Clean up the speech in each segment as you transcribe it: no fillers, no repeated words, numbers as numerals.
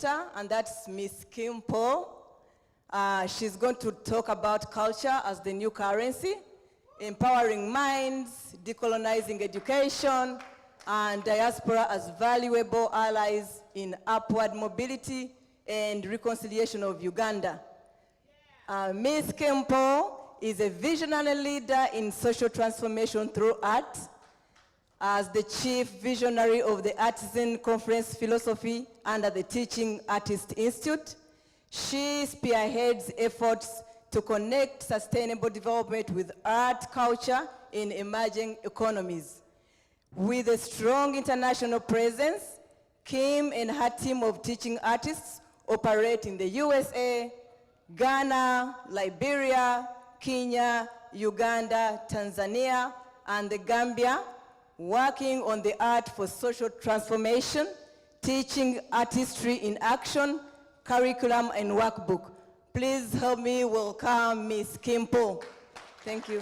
and that's Miss Kim Poole. She's going to talk about culture as the new currency, empowering minds, decolonizing education, and diaspora as valuable allies in upward mobility and reconciliation of Uganda. Ms. Kim Poole is a visionary leader in social transformation through art. As the chief visionary of the Artisan Conference Philosophy under the Teaching Artist Institute, she spearheads efforts to connect sustainable development with art culture in emerging economies. With a strong international presence, Kim and her team of teaching artists operate in the USA, Ghana, Liberia, Kenya, Uganda, Tanzania, and the Gambia, working on the art for social transformation, teaching artistry in action, curriculum, and workbook. Please help me welcome Ms. Kim Poole. Thank you.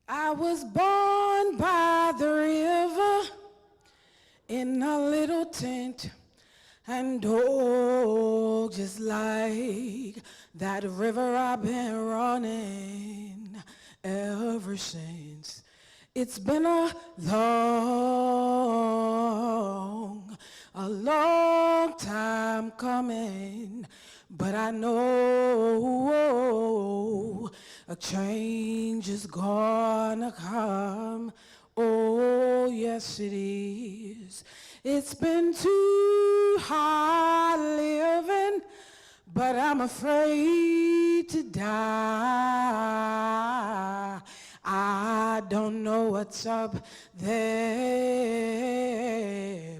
I was born by the river in a little tent, and oh, just like that river I've been running ever since. It's been a long time coming, but I know a change is gonna come. Oh, yes it is. It's been too hard living, but I'm afraid to die. I don't know what's up there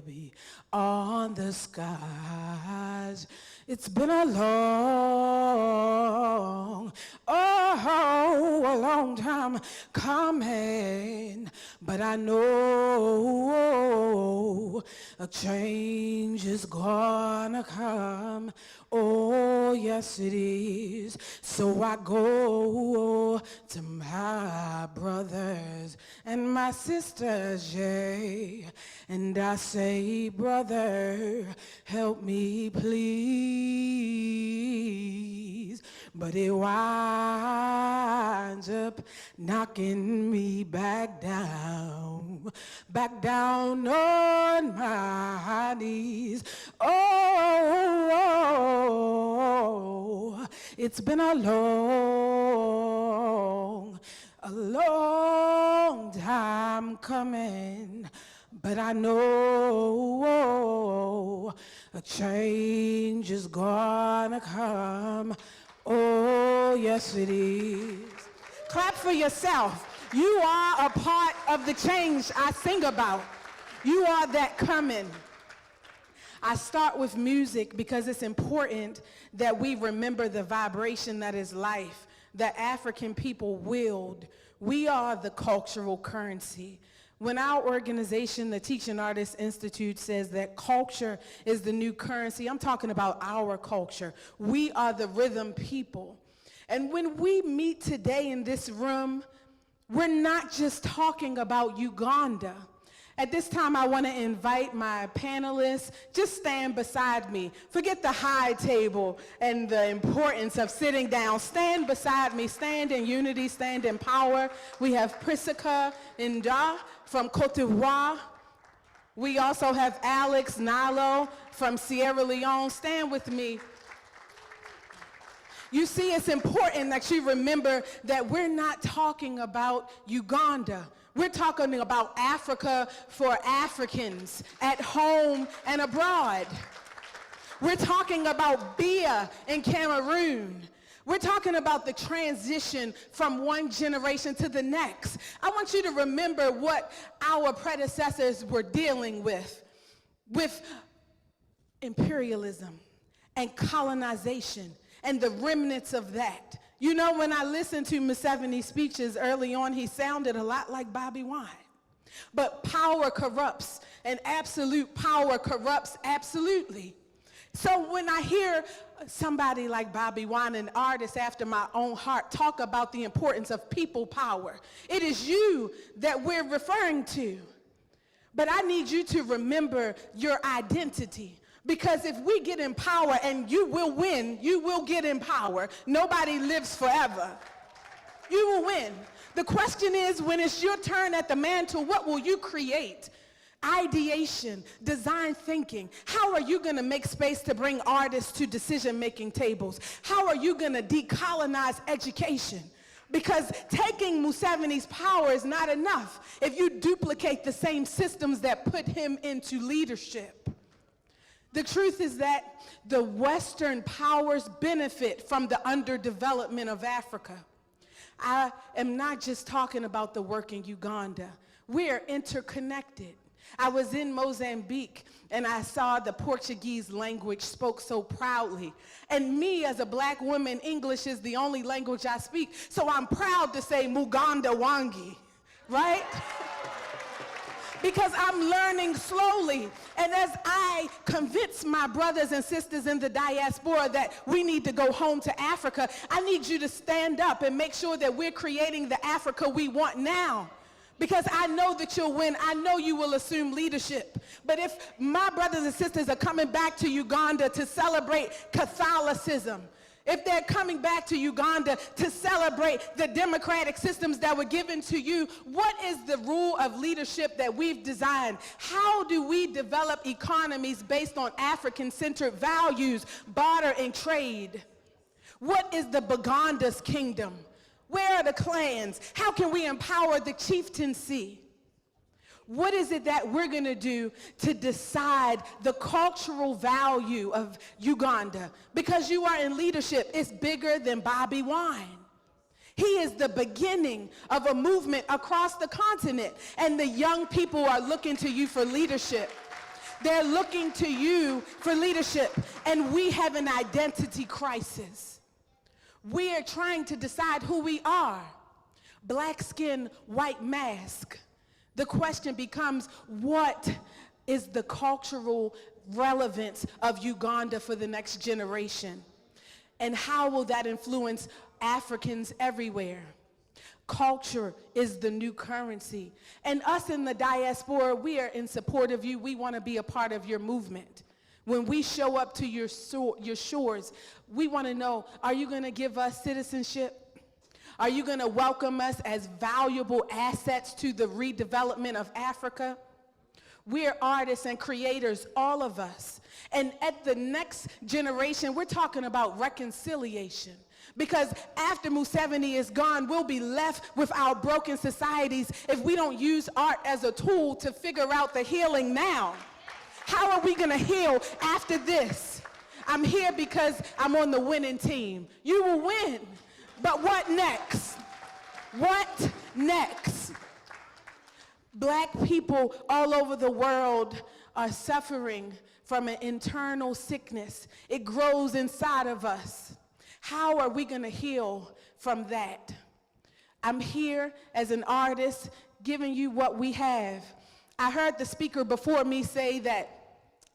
beyond the skies. It's been a long time coming, but I know a change is gonna come. Oh, yes it is. So I go to my brothers and my sisters, yeah, and I say, brother, help me please. But it winds up knocking me back down on my knees. Oh, it's been a long time coming, but I know a change is gonna come. Oh, yes it is. Clap for yourself. You are a part of the change I sing about. You are that coming. I start with music because it's important that we remember the vibration that is life, that African people willed. We are the cultural currency. When our organization, the Teaching Artists Institute, says that culture is the new currency, I'm talking about our culture. We are the rhythm people. And when we meet today in this room, we're not just talking about Uganda. At this time, I want to invite my panelists, just stand beside me. Forget the high table and the importance of sitting down. Stand beside me, stand in unity, stand in power. We have Prisca Nda from Cote d'Ivoire. We also have Alex Nallo from Sierra Leone. Stand with me. You see, it's important that you remember that we're not talking about Uganda. We're talking about Africa for Africans at home and abroad. We're talking about Bia in Cameroon. We're talking about the transition from one generation to the next. I want you to remember what our predecessors were dealing with imperialism and colonization and the remnants of that. You know, when I listened to Museveni's speeches early on, he sounded a lot like Bobby Wine. But power corrupts, and absolute power corrupts absolutely. So when I hear somebody like Bobby Wine, an artist after my own heart, talk about the importance of people power. It is you that we're referring to. But I need you to remember your identity. Because if we get in power, and you will win, you will get in power. Nobody lives forever. You will win. The question is, when it's your turn at the mantle, what will you create? Ideation, design thinking. How are you going to make space to bring artists to decision-making tables? How are you going to decolonize education? Because taking Museveni's power is not enough if you duplicate the same systems that put him into leadership. The truth is that the Western powers benefit from the underdevelopment of Africa. I am not just talking about the work in Uganda. We're interconnected. I was in Mozambique and I saw the Portuguese language spoke so proudly. And me as a black woman, English is the only language I speak, so I'm proud to say Muganda Wangi, right? Because I'm learning slowly. And as I convince my brothers and sisters in the diaspora that we need to go home to Africa, I need you to stand up and make sure that we're creating the Africa we want now. Because I know that you'll win. I know you will assume leadership. But if my brothers and sisters are coming back to Uganda to celebrate Catholicism, if they're coming back to Uganda to celebrate the democratic systems that were given to you, what is the rule of leadership that we've designed? How do we develop economies based on African-centered values, barter and trade? What is the Baganda's kingdom? Where are the clans? How can we empower the chieftaincy? What is it that we're going to do to decide the cultural value of Uganda? Because you are in leadership, it's bigger than Bobby Wine. He is the beginning of a movement across the continent, and the young people are looking to you for leadership. They're looking to you for leadership, and we have an identity crisis. We are trying to decide who we are. Black skin, white mask. The question becomes, what is the cultural relevance of Uganda for the next generation? And how will that influence Africans everywhere? Culture is the new currency. And us in the diaspora, we are in support of you. We want to be a part of your movement. When we show up to your shores, we want to know, are you going to give us citizenship? Are you going to welcome us as valuable assets to the redevelopment of Africa? We're artists and creators, all of us. And at the next generation, we're talking about reconciliation. Because after Museveni is gone, we'll be left with our broken societies if we don't use art as a tool to figure out the healing now. How are we going to heal after this? I'm here because I'm on the winning team. You will win. But what next? What next? Black people all over the world are suffering from an internal sickness. It grows inside of us. How are we going to heal from that? I'm here as an artist giving you what we have. I heard the speaker before me say that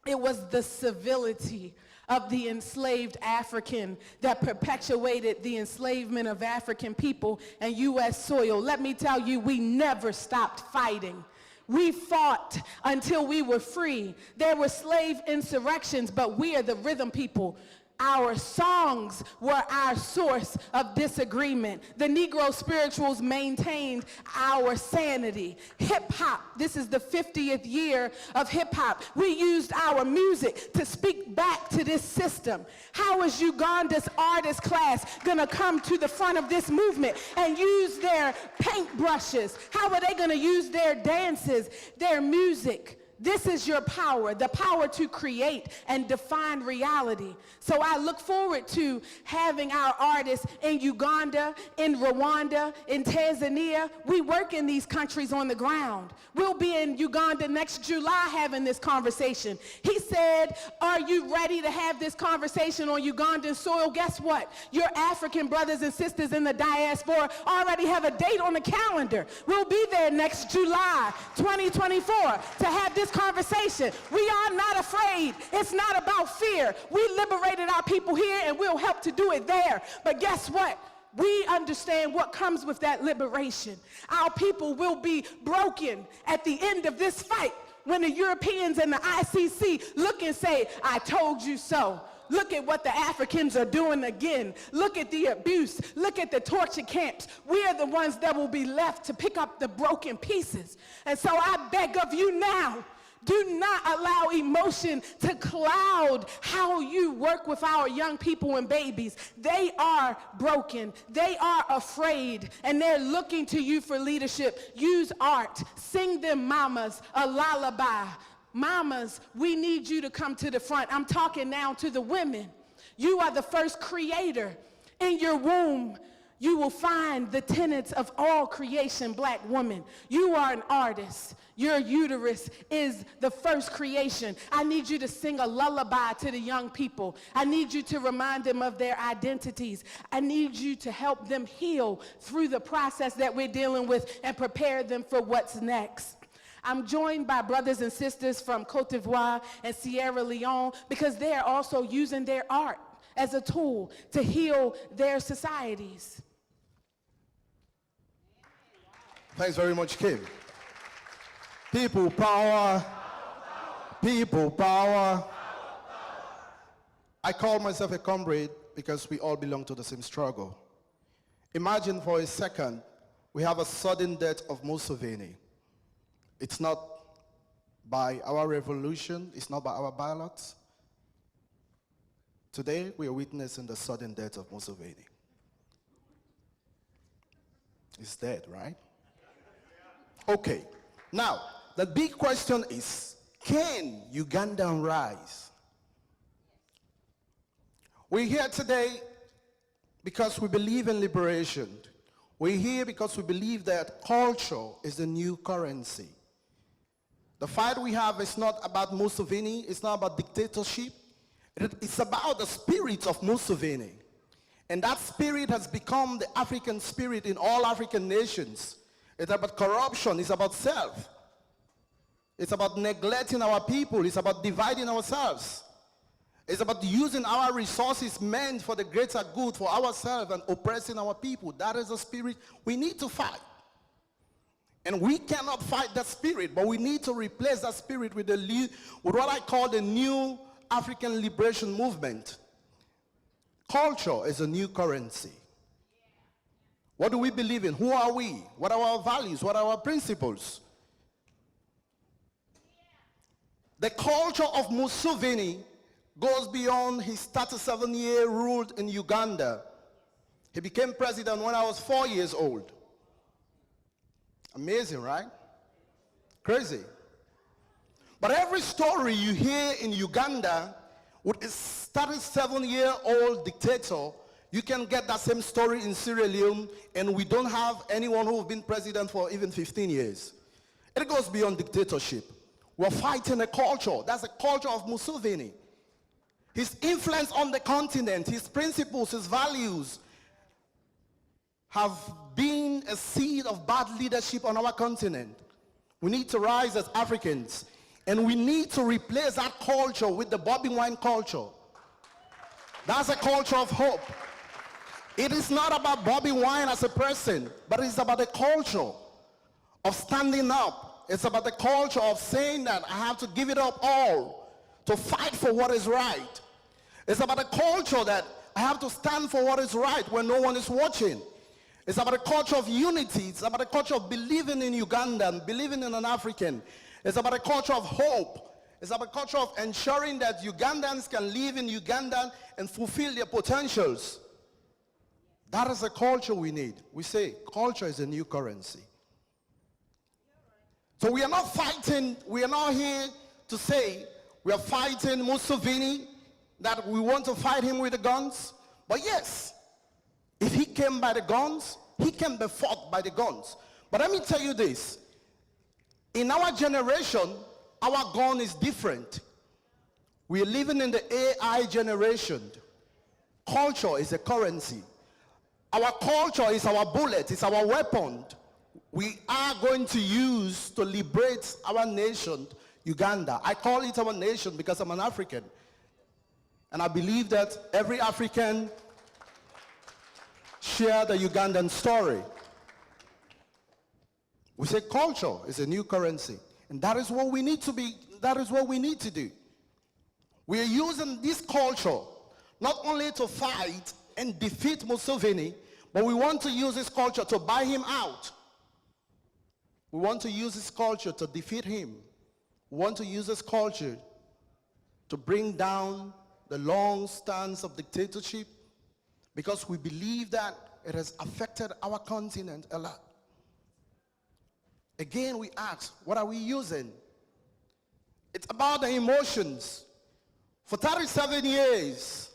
it was the civility of the enslaved African that perpetuated the enslavement of African people and U.S. soil. Let me tell you, we never stopped fighting. We fought until we were free. There were slave insurrections, but we are the rhythm people. Our songs were our source of disagreement. The Negro spirituals maintained our sanity. Hip-hop, this is the 50th year of hip-hop. We used our music to speak back to this system. How is Uganda's artist class gonna come to the front of this movement and use their paintbrushes? How are they gonna use their dances, their music? This is your power, the power to create and define reality. So I look forward to having our artists in Uganda, in Rwanda, in Tanzania. We work in these countries on the ground. We'll be in Uganda next July having this conversation. He said, are you ready to have this conversation on Ugandan soil? Guess what? Your African brothers and sisters in the diaspora already have a date on the calendar. We'll be there next July 2024 to have this conversation. We are not afraid. It's not about fear. We liberated our people here and we'll help to do it there. But guess what? We understand what comes with that liberation. Our people will be broken at the end of this fight when the Europeans and the ICC look and say, I told you so. Look at what the Africans are doing again. Look at the abuse. Look at the torture camps. We are the ones that will be left to pick up the broken pieces. And so I beg of you now, do not allow emotion to cloud how you work with our young people and babies. They are broken. They are afraid. And they're looking to you for leadership. Use art. Sing them mamas a lullaby. Mamas, we need you to come to the front. I'm talking now to the women. You are the first creator. In your womb, you will find the tenets of all creation, black woman. You are an artist. Your uterus is the first creation. I need you to sing a lullaby to the young people. I need you to remind them of their identities. I need you to help them heal through the process that we're dealing with and prepare them for what's next. I'm joined by brothers and sisters from Cote d'Ivoire and Sierra Leone because they're also using their art as a tool to heal their societies. Thanks very much, Kim. People power. People power. I call myself a comrade because we all belong to the same struggle. Imagine for a second, we have a sudden death of Museveni. It's not by our revolution, it's not by our ballots. Today, we are witnessing the sudden death of Museveni. He's dead, right? Okay, now, the big question is, can Ugandan rise? We're here today because we believe in liberation. We're here because we believe that culture is the new currency. The fight we have is not about Museveni, it's not about dictatorship. It's about the spirit of Museveni. And that spirit has become the African spirit in all African nations. It's about corruption, it's about self. It's about neglecting our people, it's about dividing ourselves. It's about using our resources meant for the greater good for ourselves and oppressing our people. That is the spirit we need to fight. And we cannot fight that spirit, but we need to replace that spirit with what I call the new African liberation movement. Culture is a new currency. What do we believe in? Who are we? What are our values? What are our principles? The culture of Museveni goes beyond his 37-year rule in Uganda. He became president when I was 4 years old. Amazing, right? Crazy. But every story you hear in Uganda with a 37-year-old dictator, you can get that same story in Sierra Leone, and we don't have anyone who's been president for even 15 years. It goes beyond dictatorship. We're fighting a culture. That's the culture of Museveni. His influence on the continent, his principles, his values have been a seed of bad leadership on our continent. We need to rise as Africans, and we need to replace that culture with the Bobby Wine culture. That's a culture of hope. It is not about Bobby Wine as a person, but it's about the culture of standing up. It's about the culture of saying that I have to give it up all to fight for what is right. It's about the culture that I have to stand for what is right when no one is watching. It's about a culture of unity. It's about a culture of believing in Ugandan, believing in an African. It's about a culture of hope. It's about a culture of ensuring that Ugandans can live in Uganda and fulfill their potentials. That is the culture we need. We say culture is a new currency. So we are not fighting, we are not here to say we are fighting Museveni, that we want to fight him with the guns. But yes, if he came by the guns, he can be fought by the guns. But let me tell you this. In our generation, our gun is different. We are living in the AI generation. Culture is a currency. Our culture is our bullet, it's our weapon. We are going to use to liberate our nation Uganda. I call it our nation because I'm an African. And I believe that every African share the Ugandan story. We say culture is a new currency. And that is what we need to be, that is what we need to do. We are using this culture not only to fight and defeat Museveni, but we want to use this culture to buy him out. We want to use this culture to defeat him. We want to use this culture to bring down the long stance of dictatorship, because we believe that it has affected our continent a lot. Again, we ask, what are we using? It's about the emotions. For 37 years,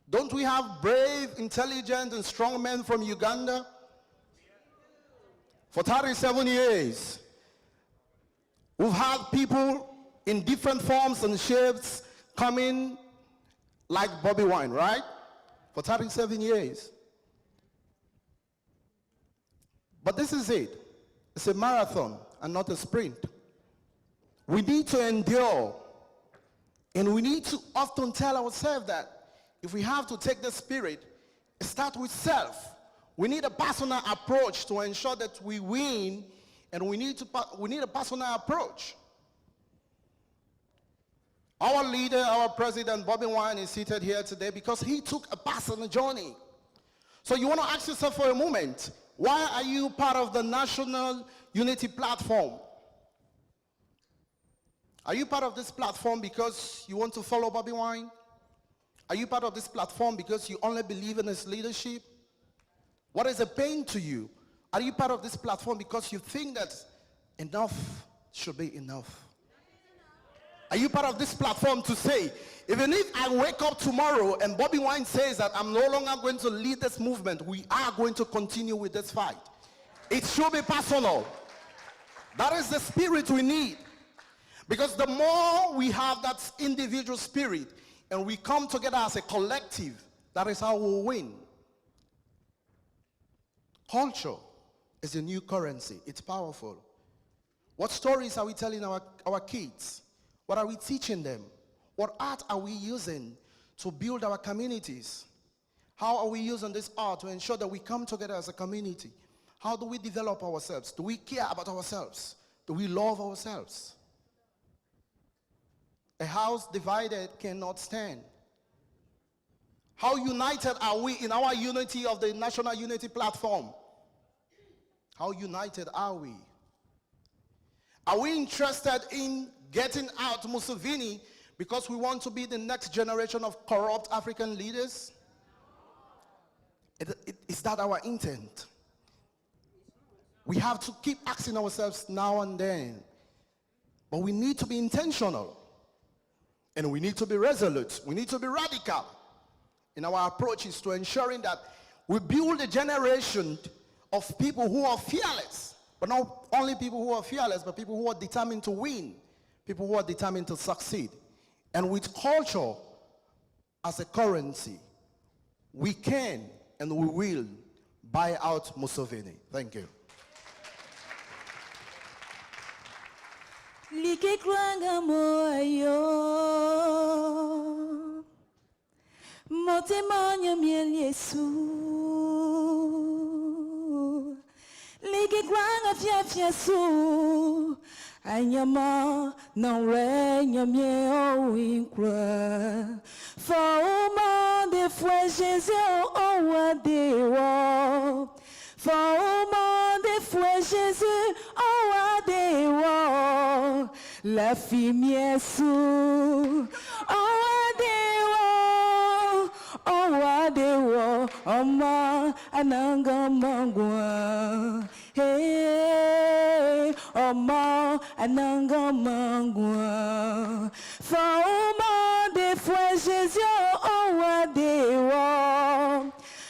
don't we have brave, intelligent, and strong men from Uganda? For 37 years, we've had people in different forms and shapes coming like Bobi Wine, right? For 37 years. But this is it. It's a marathon and not a sprint. We need to endure. And we need to often tell ourselves that if we have to take the spirit, start with self. We need a personal approach to ensure that we win, and we need a personal approach. Our leader, our president, Bobi Wine, is seated here today because he took a personal journey. So you want to ask yourself for a moment, why are you part of the National Unity Platform? Are you part of this platform because you want to follow Bobi Wine? Are you part of this platform because you only believe in his leadership? What is a pain to you? Are you part of this platform because you think that enough should be enough? Are you part of this platform to say, even if I wake up tomorrow and Bobi Wine says that I'm no longer going to lead this movement, we are going to continue with this fight? It should be personal. That is the spirit we need. Because the more we have that individual spirit and we come together as a collective, that is how we'll win. Culture is a new currency. It's powerful. What stories are we telling our kids? What are we teaching them? What art are we using to build our communities? How are we using this art to ensure that we come together as a community? How do we develop ourselves? Do we care about ourselves? Do we love ourselves? A house divided cannot stand. How united are we in our unity of the National Unity Platform? How united are we? Are we interested in getting out Museveni because we want to be the next generation of corrupt African leaders? Is that our intent? We have to keep asking ourselves now and then. But we need to be intentional. And we need to be resolute. We need to be radical in our approaches to ensuring that we build a generation of people who are fearless. But not only people who are fearless, but people who are determined to win. People who are determined to succeed. And with culture as a currency, we can and we will buy out Museveni. Thank you. Likikwanga moyo Motemonya miel Yesu Likikwanga fia su Anyama non règne mieux au incroix For au des fois Jésus au adéo For au des fois Jésus au adéo La fille Yesu au adéo Oma ananga mangwa Hey, Oma ananga mangwa Fauma des fois Jésus au adéo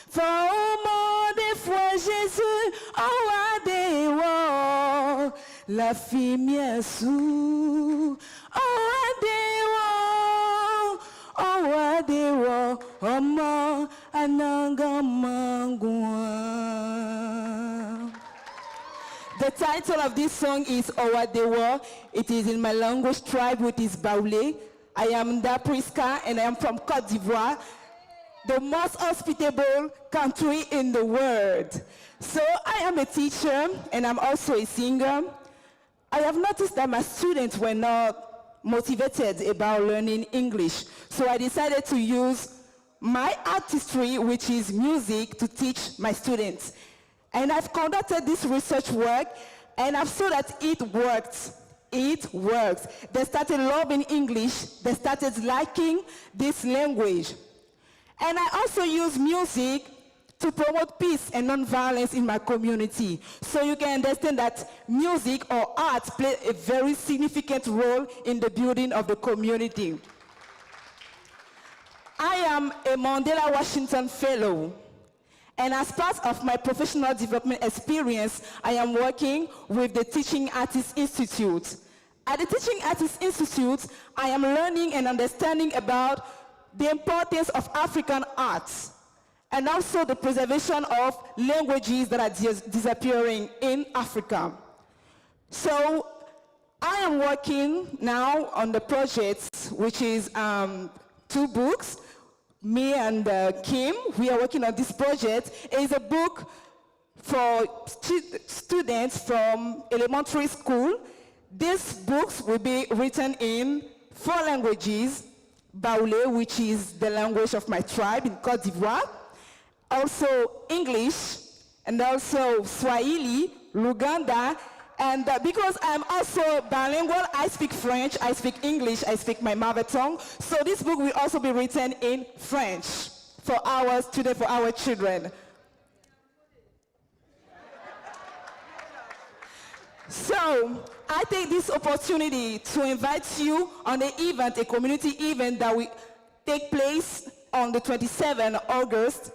Fauma des fois Jésus au adéo La fille Yesu au adéo Oma ananga mangwa The title of this song is Owadewo. It is in my language tribe, which is Baoulé. I am Prisca, and I am from Côte d'Ivoire, the most hospitable country in the world. So I am a teacher, and I'm also a singer. I have noticed that my students were not motivated about learning English. So I decided to use my artistry, which is music, to teach my students. And I've conducted this research work, and I've saw that it worked. It works. They started loving English. They started liking this language. And I also use music to promote peace and non-violence in my community. So you can understand that music or art play a very significant role in the building of the community. I am a Mandela Washington Fellow. And as part of my professional development experience, I am working with the Teaching Artists Institute. At the Teaching Artists Institute, I am learning and understanding about the importance of African arts and also the preservation of languages that are disappearing in Africa. So I am working now on the project, which is 2 books. Me and Kim, we are working on this project. It is a book for students from elementary school. These books will be written in 4 languages: Baoulé, which is the language of my tribe in Côte d'Ivoire, also English, and also Swahili, Uganda, and because I'm also bilingual, I speak French, I speak English, I speak my mother tongue, so this book will also be written in French for our students, for our children. So I take this opportunity to invite you on an event, a community event that will take place on the 27th of August.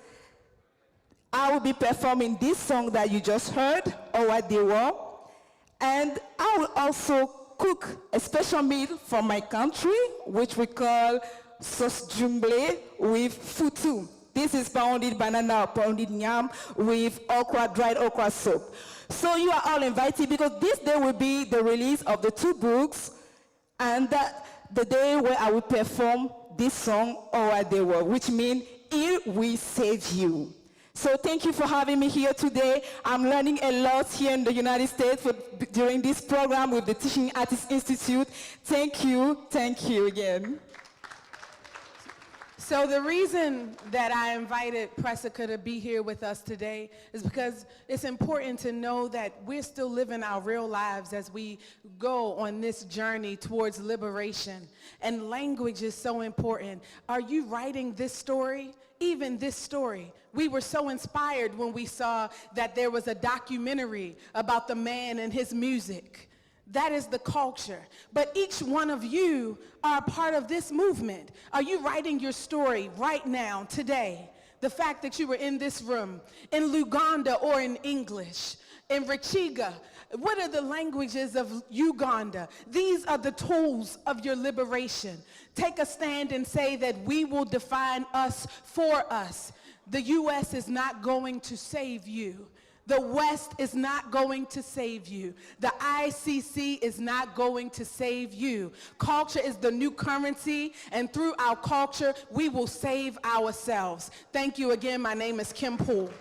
I will be performing this song that you just heard, Owadewo, and I will also cook a special meal for my country, which we call sauce jumble with futu. This is pounded banana, pounded yam with okra, dried okra soup. So you are all invited because this day will be the release of the 2 books and the day where I will perform this song, Owadewo, which means, "Here we save you." So thank you for having me here today. I'm learning a lot here in the United States during this program with the Teaching Artists Institute. Thank you again. So the reason that I invited Prisca to be here with us today is because it's important to know that we're still living our real lives as we go on this journey towards liberation. And language is so important. Are you writing this story? Even this story. We were so inspired when we saw that there was a documentary about the man and his music. That is the culture. But each one of you are a part of this movement. Are you writing your story right now, today? The fact that you were in this room, in Uganda or in English, in Richiga. What are the languages of Uganda? These are the tools of your liberation. Take a stand and say that we will define us for us. The U.S. is not going to save you. The West is not going to save you. The ICC is not going to save you. Culture is the new currency, and through our culture, we will save ourselves. Thank you again. My name is Kim Poole.